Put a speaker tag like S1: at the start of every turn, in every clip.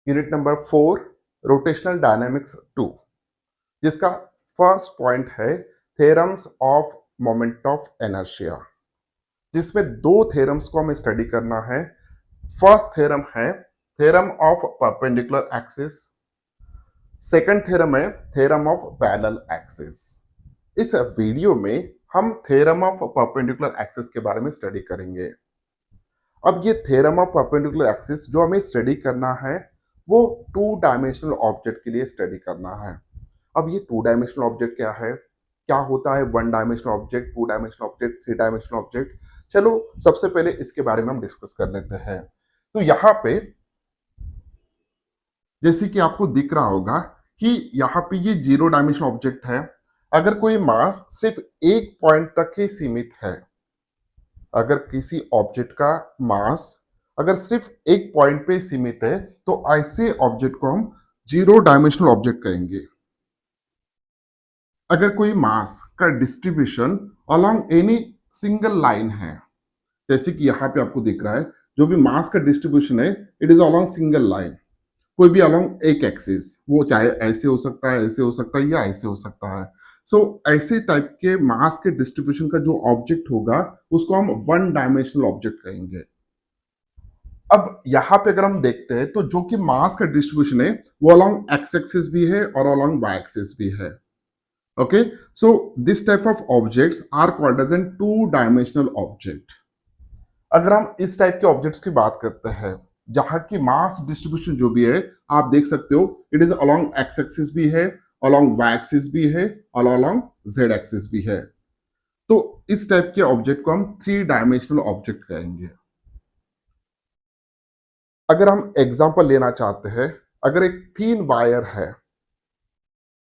S1: Unit number 4 rotational dynamics 2 जिसका first point है theorems of moment of inertia, जिसमें दो थ्योरम्स को हमें स्टडी करना है। फर्स्ट थ्योरम है theorem of perpendicular axis, second theorem है थ्योरम ऑफ पैरेलल एक्सिस। इस वीडियो में हम थ्योरम ऑफ परपेंडिकुलर एक्सिस के बारे में स्टडी करेंगे। अब ये थ्योरम ऑफ परपेंडिकुलर एक्सिस जो हमें स्टडी करना है वो टू डायमेंशनल ऑब्जेक्ट के लिए स्टडी करना है। अब ये टू डायमेंशनल ऑब्जेक्ट क्या है, क्या होता है one dimensional object, to dimensional object, three dimensional object. चलो सबसे पहले इसके बारे में हम डिस्कस कर लेते हैं। तो यहाँ पे जैसे कि आपको दिख रहा होगा कि यहाँ पे ये जीरो डायमेंशनल ऑब्जेक्ट है। अगर कोई मास सिर्फ एक पॉइंट तक ही सीमित है, अगर किसी ऑब्जेक्ट का मास अगर सिर्फ एक पॉइंट पे सीमित है तो ऐसे ऑब्जेक्ट को हम जीरो डायमेंशनल ऑब्जेक्ट कहेंगे। अगर कोई मास का distribution along any single line है, जैसे कि यहाँ पे आपको दिख रहा है जो भी मास का डिस्ट्रीब्यूशन है it is along single line, कोई भी अलोंग एक एक्सिस, वो चाहे ऐसे हो सकता है, ऐसे हो सकता है या ऐसे हो सकता है। सो ऐसे टाइप के मास के डिस्ट्रीब्यूशन का जो ऑब्जेक्ट होगा उसको हम वन डायमेंशनल ऑब्जेक्ट कहेंगे। अब यहाँ पे अगर हम देखते हैं तो जो कि मास का डिस्ट्रीब्यूशन है वो अलोंग एक्स एक्सिस भी है और अलोंग वाई एक्सिस भी है। Okay, so this type of objects are called as an two dimensional object. अगर हम इस टाइप के ऑब्जेक्ट्स की बात करते हैं जहां की मास डिस्ट्रीब्यूशन जो भी है आप देख सकते हो it is along X axis भी है, अलोंग वाई एक्सिस भी है और अलोंग जेड एक्सिस भी है। तो इस टाइप के ऑब्जेक्ट को हम थ्री डायमेंशनल ऑब्जेक्ट कहेंगे। अगर हम एग्जांपल लेना चाहते हैं, अगर एक तीन वायर है,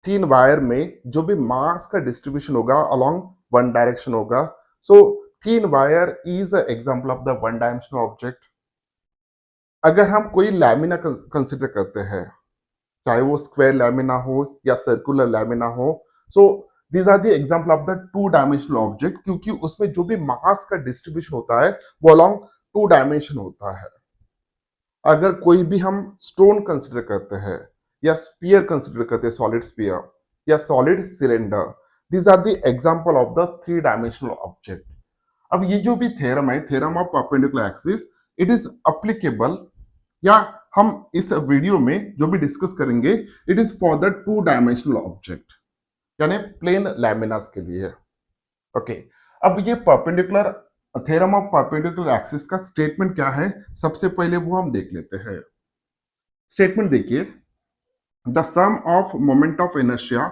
S1: तीन वायर में जो भी मास का डिस्ट्रीब्यूशन होगा अलोंग वन डायरेक्शन होगा, सो तीन wire is example of the one dimensional object. अगर हम कोई लैमिना कंसिडर करते हैं, चाहे वो स्क्वायर लैमिना हो या सर्कुलर लैमिना हो, so these are the example of the two dimensional object, क्योंकि उसमें जो भी मास का डिस्ट्रीब्यूशन होता है वो अलोंग टू डायमेंशन होता है। अगर कोई भी हम स्टोन कंसिडर करते हैं या स्पीयर कंसिडर करते हैं, सॉलिड स्पीयर या solid cylinder, these are the example of the three dimensional object. अब ये जो भी थ्योरम है, theorem of perpendicular axis, it is applicable, या हम इस वीडियो में जो भी डिस्कस करेंगे it is for the two dimensional object, यानी प्लेन लैमिनास के लिए। ओके, अब ये perpendicular theorem of perpendicular axis का स्टेटमेंट क्या है, सबसे पहले वो हम देख लेते हैं। स्टेटमेंट देखिए, the sum of moment of inertia,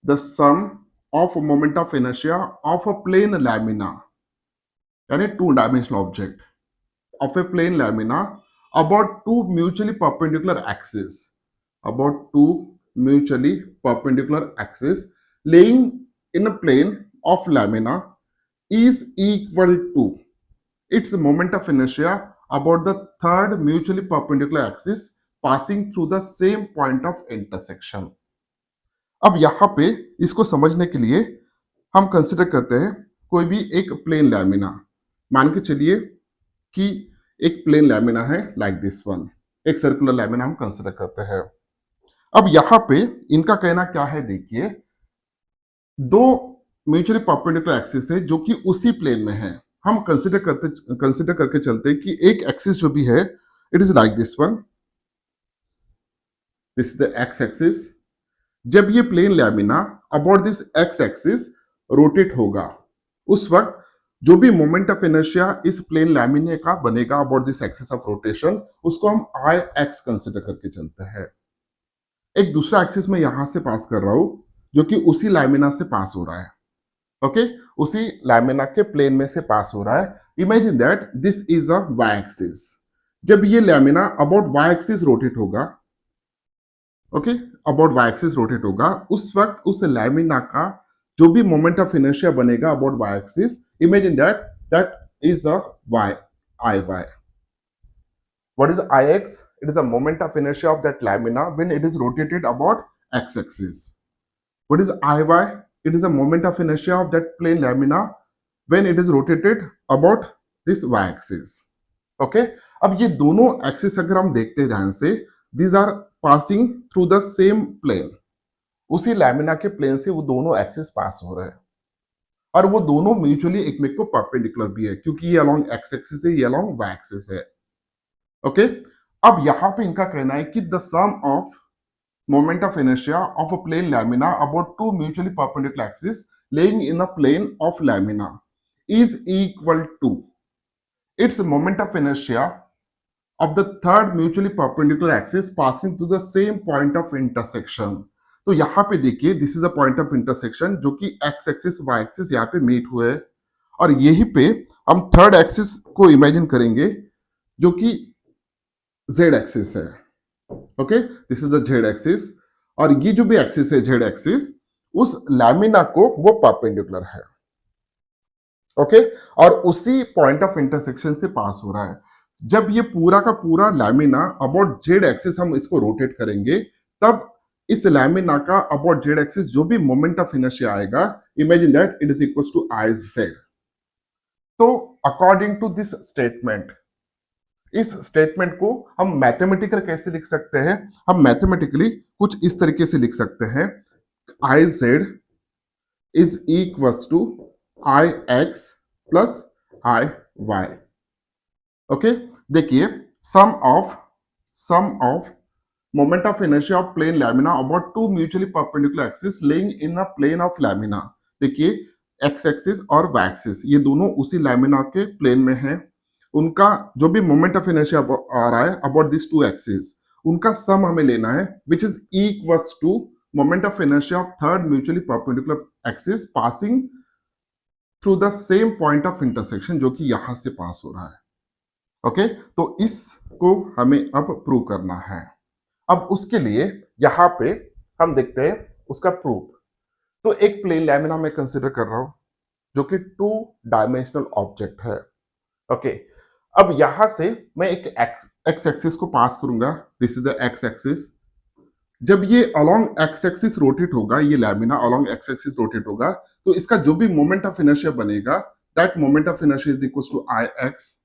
S1: the sum of moment of inertia of a plane lamina, यानी two dimensional object of a plane lamina about two mutually perpendicular axes, about two mutually perpendicular axes laying in a plane of lamina is equal to its moment of inertia about the third mutually perpendicular axis passing through the same point of intersection. अब यहाँ पे इसको समझने के लिए हम consider करते हैं कोई भी एक प्लेन लैमिना। मान के चलिए कि एक प्लेन लैमिना है लाइक दिस वन, एक सर्कुलर लैमिना हम कंसिडर करते हैं। अब यहाँ पे इनका कहना क्या है, देखिए दो म्यूचुअली परपेंडिकुलर एक्सिस है जो कि उसी प्लेन में है। हम कंसिडर करके चलते हैं कि एक एक्सिस जो भी है it is like this one, this is the X axis. जब ये plane lamina about this X axis rotate होगा उस वक्त जो भी मोमेंट ऑफ इनर्शिया इस प्लेन लैमिना का बनेगा about this axis of rotation, उसको हम आई एक्स कंसिडर करके चलते हैं। एक दूसरा एक्सिस में यहां से पास कर रहा हूं जो कि उसी लैमिना से पास हो रहा है। ओके, उसी लैमिना के प्लेन में से पास हो रहा है। Imagine that this is a Y axis. जब ये lamina about Y axis rotate होगा, okay, about Y axis rotate होगा, उस वक्त उस लैमिना का जो भी मोमेंट ऑफ इनर्शिया बनेगा about Y axis, imagine that is a y, iy. What is ix? It is a moment of inertia of that lamina when it is rotated about x axis. What is iy? It is a moment of inertia of that plane lamina when it is rotated about this y axis. Okay, अब ये दोनों axis अगर हम देखते हैं ध्यान से, these are passing through the same plane, उसी लैमिना के प्लेन से वो दोनों एक्सिस पास हो रहे हैं और वो दोनों म्यूचुअली एक में को परपेंडिकुलर भी है क्योंकि ये अलोंग एक्स एक्सिस है, ये अलोंग वाई एक्सिस है। ओके, अब यहां पे इनका कहना है कि the sum of moment of inertia of a plane lamina about two mutually perpendicular axes laying in a plane of lamina is equal to its moment of inertia of the third mutually perpendicular axis passing to the same point of intersection। तो यहां पे देखिए this is a point of intersection जो कि x axis Y axis यहाँ पे meet हुए और यही पे हम थर्ड एक्सिस को इमेजिन करेंगे जो कि जेड एक्सिस है। Okay, this is the Z axis और ये जो भी एक्सिस है जेड एक्सिस उस लैमिना को वो परपेंडिकुलर है। ओके, और उसी पॉइंट ऑफ इंटरसेक्शन से पास हो रहा है। जब ये पूरा का पूरा लैमिना अबाउट जेड एक्सिस हम इसको रोटेट करेंगे तब इस लैमिना का अबाउट जेड एक्सिस जो भी मोमेंट ऑफ इनर्शिया आएगा, imagine that it is equal to I Z. तो अकॉर्डिंग टू दिस स्टेटमेंट, इस स्टेटमेंट को हम मैथमेटिकल कैसे लिख सकते हैं? हम मैथमेटिकली कुछ इस तरीके से लिख सकते हैं, I Z is equal to I X plus I Y. Okay, देखिए sum of moment of inertia of plane lamina about two mutually perpendicular axis lying in a plane of lamina. देखिए X axis और Y axis ये दोनों उसी lamina के plane में है, उनका जो भी मोमेंट ऑफ इनर्शिया आ रहा है अबाउट दिस टू एक्सिस उनका सम हमें लेना है which is equals to moment of inertia of third mutually perpendicular axis passing through the same point of intersection जो कि यहां से पास हो रहा है। ओके, तो इसको हमें अब प्रूव करना है। अब उसके लिए यहां पे हम देखते हैं उसका प्रूफ। तो एक प्लेन लैमिना मैं कंसिडर कर रहा हूं जो कि 2 डायमेंशनल ऑब्जेक्ट है। ओके, अब यहां से मैं एक एक्स एक्सिस को पास करूंगा, this is the X axis. जब ये अलोंग एक्स एक्सिस रोटेट होगा, ये lamina along X axis rotate होगा, तो इसका जो भी मोमेंट ऑफ इनर्शिया बनेगा that moment of inertia is equal to I X.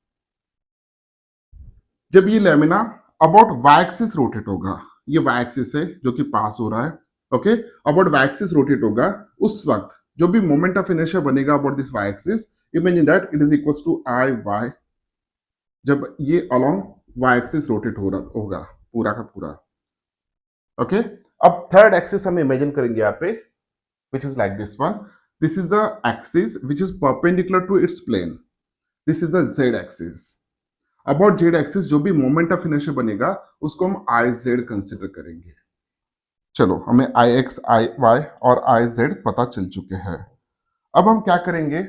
S1: जब ये lamina about Y axis rotate होगा, ये वाई एक्सिस है जो कि पास हो रहा है। Okay, about Y axis rotate होगा, उस वक्त जो भी मोमेंट ऑफ इनर्शिया बनेगा about this Y axis, imagine that it is equal to I Y जब ये अलोंग वाई एक्सिस रोटेट हो रहा होगा पूरा का पूरा। ओके, अब थर्ड एक्सिस हम इमेजिन करेंगे यहाँ पे which is like this one. This is the axis which is perpendicular to its plane, this is the Z axis. About Z axis जो भी मोमेंट ऑफ इनर्शिया बनेगा उसको हम आई जेड कंसिडर करेंगे। चलो, हमें आई एक्स आई वाई और I Z पता चल चुके हैं। अब हम क्या करेंगे,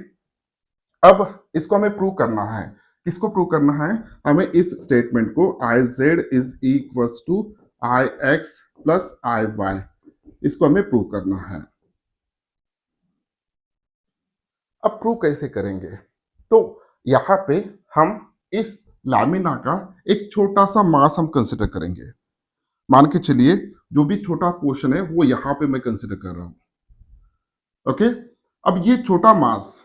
S1: अब इसको हमें प्रूव करना है। किसको प्रूव करना है? हमें इस स्टेटमेंट को I Z is equal to I X plus I Y, इसको हमें प्रूव करना है। अब प्रूव कैसे करेंगे? तो यहां पे हम इस लैमिना का एक छोटा सा मास हम कंसिडर करेंगे। मान के चलिए जो भी छोटा पोर्शन है वो यहां पे मैं कंसिडर कर रहा हूं। ओके, अब ये छोटा मास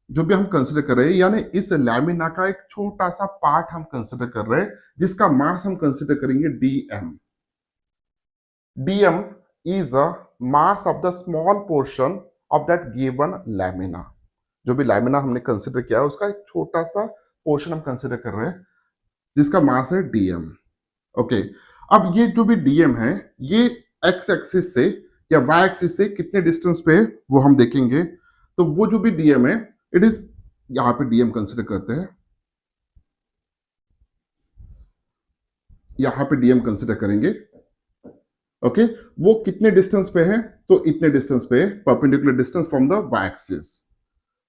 S1: जो भी हम कंसिडर कर रहे हैं, यानी इस लैमिना का एक छोटा सा पार्ट हम कंसिडर कर रहे हैं जिसका मास हम कंसिडर करेंगे dm। dm is a mass of the small portion of that given lamina. जो भी लैमिना हमने कंसिडर किया है उसका एक छोटा सा पोर्शन हम कंसिडर कर रहे हैं जिसका मास है dm। ओके, अब ये जो भी dm है ये x एक्सिस से या y एक्सिस से कितने डिस्टेंस पे है वो हम देखेंगे। तो वो जो भी dm है इट इज, यहां पे dm कंसिडर करते हैं, यहां पे dm कंसिडर करेंगे। ओके, वो कितने डिस्टेंस पे है? तो इतने डिस्टेंस पे है, perpendicular distance from the y axis.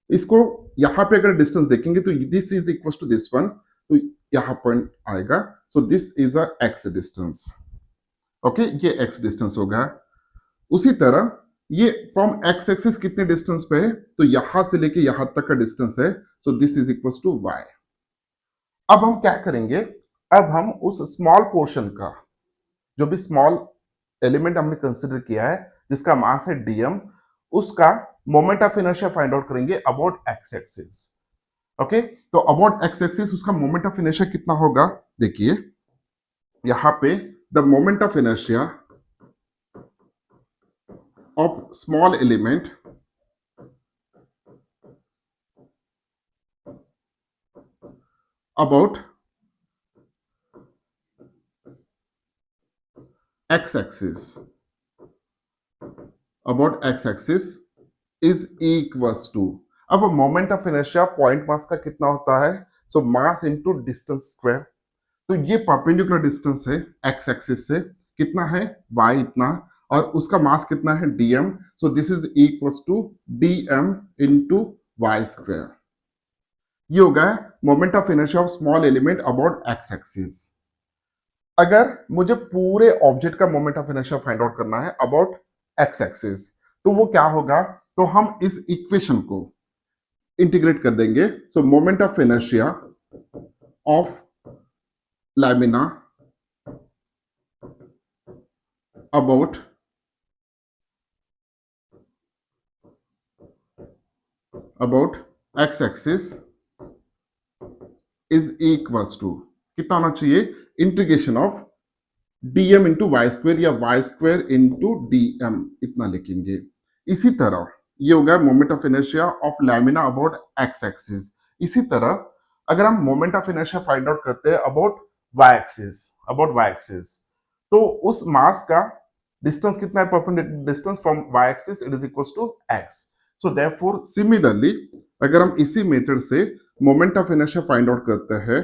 S1: इसको यहां पे अगर डिस्टेंस देखेंगे तो this is equal to this one, तो यहां पॉइंट आएगा। So this is a x distance. Okay, ये x डिस्टेंस होगा। उसी तरह ये फ्रॉम x एक्सिस कितने डिस्टेंस पे है? तो यहां से लेके यहां तक का डिस्टेंस है, so this is equal to y। अब हम क्या करेंगे, अब हम उस स्मॉल पोर्शन का जो भी स्मॉल एलिमेंट हमने कंसिडर किया है जिसका मास है dm, उसका moment of inertia find out करेंगे अबाउट x एक्सिस। ओके, तो अबाउट x एक्सिस उसका मोमेंट ऑफ इनर्शिया कितना होगा? देखिए यहां पे the moment of inertia of small element about x-axis is equals to, अब moment of inertia point mass का कितना होता है, सो मास इनटू डिस्टेंस स्क्वायर। तो ये परपेंडिकुलर डिस्टेंस है एक्स एक्सिस से, कितना है y इतना, और उसका मास कितना है dm, so this is equals to dm into y square. ये हो गया moment of inertia of small element about X axis. अगर मुझे पूरे ऑब्जेक्ट का moment of inertia find out करना है अबाउट एक्स एक्सिस, तो वो क्या होगा, तो हम इस इक्वेशन को इंटीग्रेट कर देंगे। So moment of inertia of lamina about X axis is equals to, कितना होना चाहिए, integration of dm into Y square या वाई स्क्वेयर इंटू dm, इतना लिखेंगे। इसी तरह ये हो गया moment of inertia of lamina about X axis. इसी तरह अगर हम moment of inertia find out करते हैं अबाउट वाई एक्सिस, तो उस मास का डिस्टेंस कितना है, perpendicular distance from Y axis, it is equals to X. So therefore similarly अगर हम इसी मेथड से moment of inertia find out करते हैं,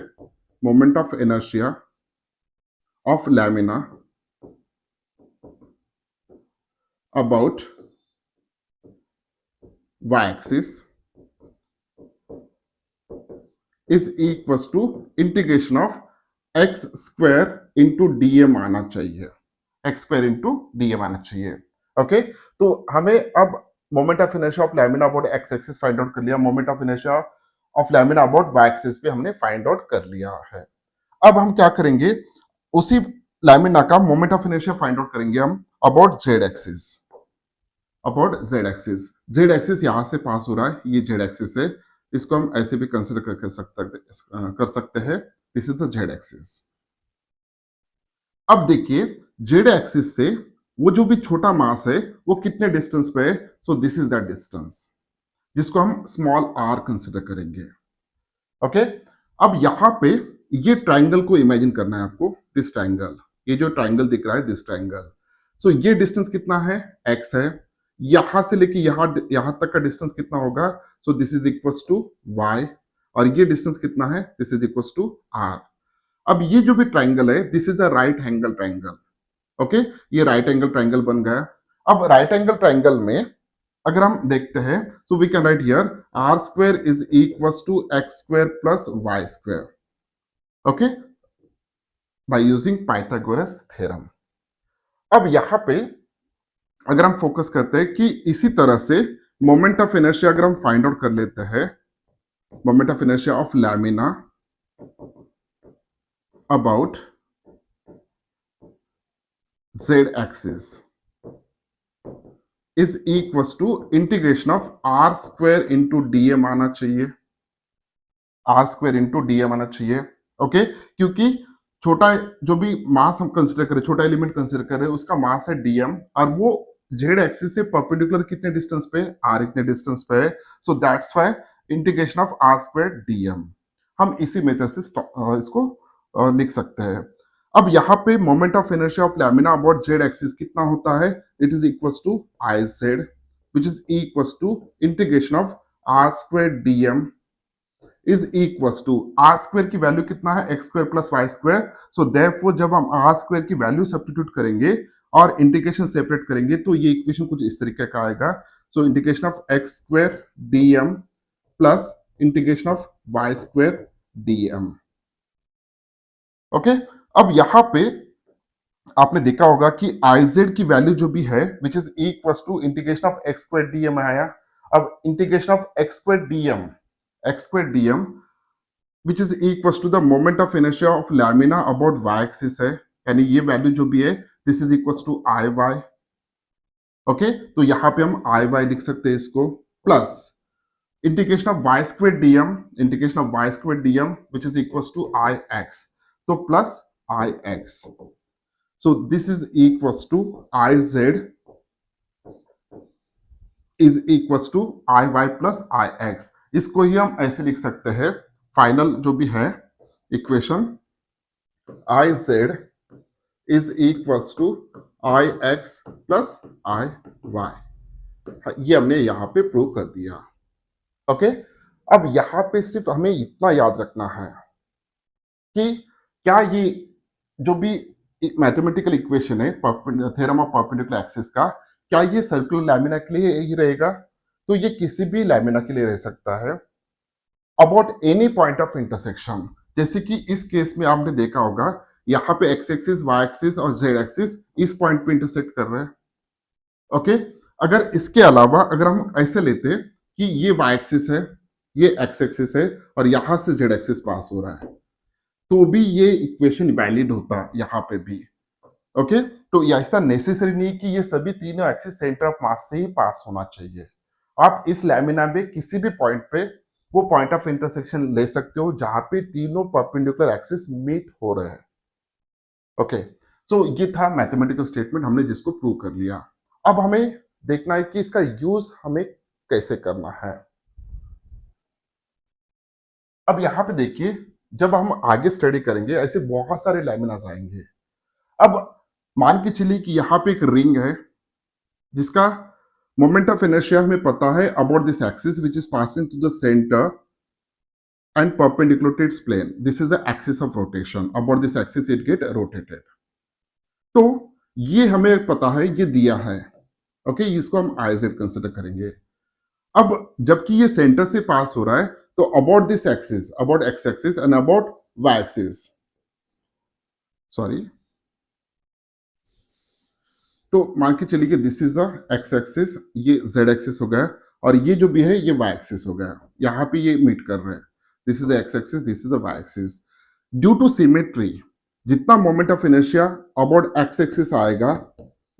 S1: moment of inertia of lamina about y-axis is equals to integration of x square into dm आना चाहिए, x square into dm आना चाहिए। ओके, तो हमें अब moment of inertia of lamina about X axis find out कर लिया, moment of inertia of lamina about Y axis भी हमने फाइंड आउट कर लिया है। अब हम क्या करेंगे, उसी लैमिना का moment of inertia find out करेंगे हम about Z axis, Z axis यहां से पास हो रहा है, ये जेड एक्सिस है, इसको हम ऐसे भी कंसिडर कर सकते हैं, this is the Z axis. अब देखिए जेड एक्सिस से वो जो भी छोटा मास है वो कितने डिस्टेंस पे है, so this is the distance जिसको हम स्मॉल आर कंसिडर करेंगे। ओके, अब यहां पे ये ट्राइंगल को इमेजिन करना है आपको, दिस ट्राइंगल, ये जो ट्राइंगल दिख रहा है दिस ट्राइंगल, सो ये डिस्टेंस कितना है, x है, यहां से लेके यहां तक का डिस्टेंस कितना होगा, so this is equals to y, और ये डिस्टेंस कितना है, this is equals to r। अब ये जो भी ट्राइंगल है this is a right angle triangle. Okay, ये राइट एंगल ट्राइंगल बन गया। अब राइट एंगल ट्राइंगल में अगर हम देखते हैं, so we can write here r square is equals to x square plus y square, okay, by using Pythagoras theorem. अब यहां पे अगर हम फोकस करते हैं कि इसी तरह से मोमेंट ऑफ इनर्शिया अगर हम फाइंड आउट कर लेते हैं, moment of inertia of lamina about Z axis is equals to integration of r square into dm आना चाहिए, r स्क्वायर इंटू dm आना चाहिए। ओके, क्योंकि छोटा जो भी मास हम कंसिडर करें, छोटा एलिमेंट कंसिडर करें, उसका मास है dm, और वो जेड एक्सिस से परपेंडिकुलर कितने डिस्टेंस पे, r इतने डिस्टेंस पे है, so that's why integration of r square dm। हम इसी मेथड से इसको लिख सकते हैं। अब यहाँ पे moment of inertia of lamina about Z axis कितना होता है, it is equals to I Z which is equals to integration of r square dm is equals to R square की वैल्यू कितना है, X square plus Y square. So therefore जब हम R square की value substitute करेंगे और integration separate करेंगे तो ये इक्वेशन कुछ इस तरीके का आएगा। So integration of X square dm plus integration of Y square dm। Okay, अब यहां पे आपने देखा होगा कि आईजेड की वैल्यू जो भी है which is equals to integration of X square dm आया। अब integration of X square dm which is equals to the moment of inertia of lamina about y-axis है, यानी ये वैल्यू जो भी है this is equals to iy। Okay, तो यहां पे हम iy लिख सकते हैं इसको, plus integration of y square dm which is equals to ix, तो plus ix। So this is equals to I Z is equals to I Y plus I X. इसको ही हम ऐसे लिख सकते हैं, फाइनल जो भी है equation I Z is equals to I X plus I Y. ये हमने यहां पे प्रूव कर दिया। ओके, अब यहां पे सिर्फ हमें इतना याद रखना है कि क्या ये जो भी मैथमेटिकल इक्वेशन है थ्योरम ऑफ परपेंडिकुलर एक्सिस का, क्या ये सर्कुलर लैमिना के लिए ही रहेगा? तो ये किसी भी लैमिना के लिए रह सकता है about any point of intersection. जैसे कि इस केस में आपने देखा होगा यहाँ पे एक्स एक्सिस, वाई एक्सिस और जेड एक्सिस इस पॉइंट पे इंटरसेक्ट कर रहे हैं। ओके, अगर इसके अलावा अगर हम ऐसे लेते कि ये वाई एक्सिस है, ये एक्स एक्सिस है और यहां से जेड एक्सिस पास हो रहा है, तो भी ये इक्वेशन वैलिड होता यहाँ पे भी। ओके, तो ऐसा नेसेसरी नहीं कि ये सभी तीनों एक्सिस सेंटर ऑफ मास से ही पास होना चाहिए। आप इस लैमिना में किसी भी पॉइंट पे वो पॉइंट ऑफ इंटरसेक्शन ले सकते हो जहां पे तीनों परपेंडिकुलर एक्सिस मीट हो रहे हैं। ओके, सो ये था मैथमेटिकल स्टेटमेंट, हमने जिसको प्रूव कर लिया। अब हमें देखना है कि इसका यूज हमें कैसे करना है। अब यहां पे देखिए, जब हम आगे स्टडी करेंगे ऐसे बहुत सारे लैमिनास आएंगे। अब मान के चलिए कि यहाँ पे एक रिंग है जिसका मोमेंट ऑफ इनर्शिया हमें पता है about this axis which is passing to the centre and perpendicular to its plane. This is the axis of rotation, about this axis it get rotated. तो ये हमें पता है, ये दिया है। ओके, इसको हम आई जेड कंसिडर करेंगे। अब जबकि ये सेंटर से पास हो रहा है, तो about this axis, about X axis and about Y axis, sorry, तो मान के चलिए कि this is a X axis, ये जेड एक्सिस हो गया और ये जो भी है ये वाई एक्सिस हो गया। यहाँ पे ये मीट कर रहे हैं, this is X axis, this is a Y axis. Due to symmetry जितना moment of inertia about X axis आएगा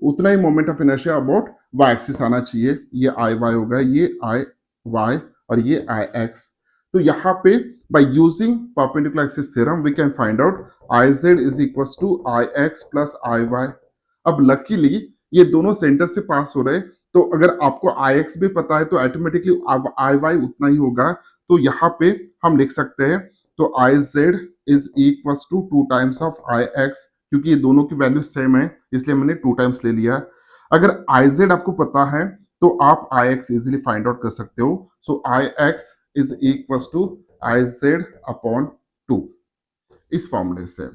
S1: उतना ही moment of inertia about Y axis आना चाहिए। ये आई वाई हो गया, ये आई वाई और ये आई एक्स। तो यहाँ पे by using perpendicular axis theorem we can find out I Z is equal to I X plus I Y. अब लकीली ये दोनों सेंटर से पास हो रहे, तो अगर आपको आई एक्स भी पता है तो ऑटोमेटिकली आई वाई उतना ही होगा। तो यहाँ पे हम लिख सकते हैं, तो I Z is equal to 2 times of I X, क्योंकि ये दोनों की वैल्यू सेम है इसलिए मैंने 2 टाइम्स ले लिया। अगर आई जेड आपको पता है तो आप I X easily find out कर सकते हो। So I X is equal to I Z upon 2, इस फॉर्मूले से।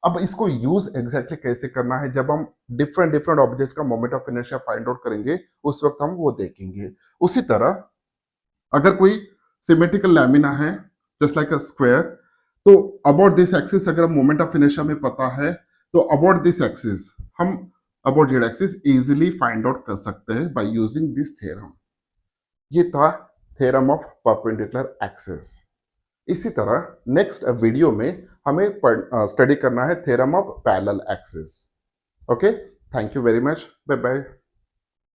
S1: अब इसको यूज एग्जैक्टली कैसे करना है, जब हम डिफरेंट डिफरेंट ऑब्जेक्ट्स का moment of inertia find out करेंगे उस वक्त हम वो देखेंगे। उसी तरह अगर कोई सिमेट्रिकल लैमिना है जस्ट लाइक अ स्क्वायर, तो अबाउट दिस एक्सिस अगर मोमेंट ऑफ इनर्शिया में पता है तो अबाउट दिस एक्सिस हम about Z axis easily find out कर सकते हैं बाय यूजिंग दिस थ्योरम। ये था थ्योरम ऑफ परपेंडिकुलर एक्सिस। इसी तरह नेक्स्ट वीडियो में हमें स्टडी करना है theorem of parallel axis. Okay, thank you very much, bye bye.